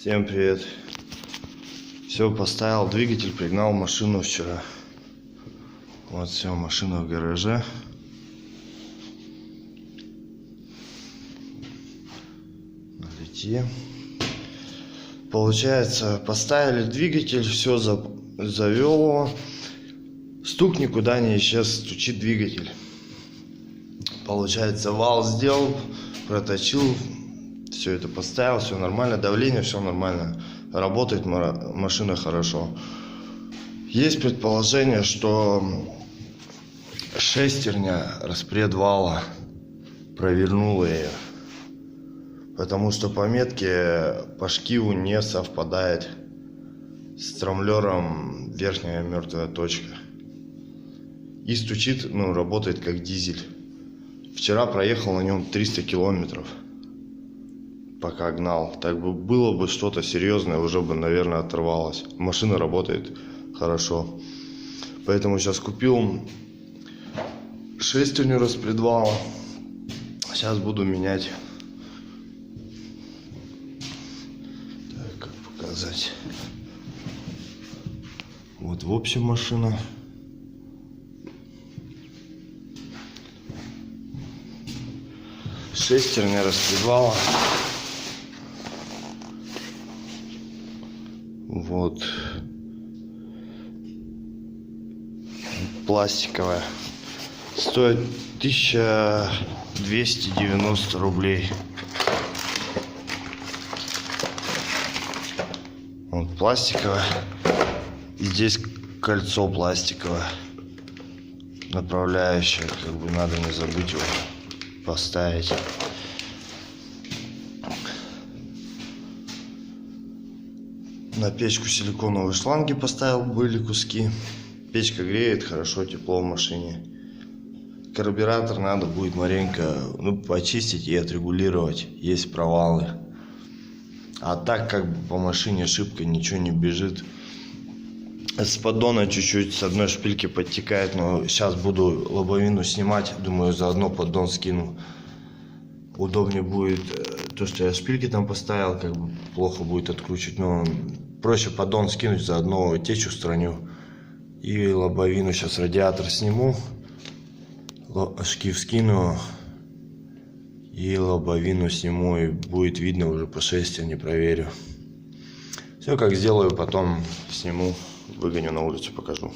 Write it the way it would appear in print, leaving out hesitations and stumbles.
Всем привет. Все, поставил двигатель, пригнал машину вчера. Вот все, машина в гараже. На литье. Получается, поставили двигатель, все завел его. Стук никуда не исчез, стучит двигатель. Получается, вал сделал, проточил, все это поставил, все нормально, давление, все нормально. Работает машина хорошо. Есть предположение, что шестерня распред вала провернула ее. Потому что по метке по шкиву не совпадает с трамблером верхняя мертвая точка. И стучит, работает как дизель. Вчера проехал на нем 300 километров, пока гнал. Так бы было бы что-то серьезное, уже бы, наверное, оторвалось. Машина работает хорошо. Поэтому сейчас купил шестерню распредвала. Сейчас буду менять. Так, как показать. Вот в общем машина. Шестерня распредвала. Вот. Пластиковая. Стоит 1290 рублей. Вот пластиковая. И здесь кольцо пластиковое. Направляющее. Надо не забыть его поставить. На печку силиконовые шланги поставил, были куски. Печка греет, хорошо, тепло в машине. Карбюратор надо будет маленько почистить и отрегулировать. Есть провалы. А так по машине шибко ничего не бежит. С поддона чуть-чуть с одной шпильки подтекает, но сейчас буду лобовину снимать, думаю, заодно поддон скину. Удобнее будет то, что я шпильки там поставил, плохо будет откручивать, но проще поддон скинуть, заодно течь устраню. И лобовину сейчас радиатор сниму, шкив скину и лобовину сниму, и будет видно уже по шестерне, проверю. Все как сделаю, потом сниму. Выгоню на улицу, покажу.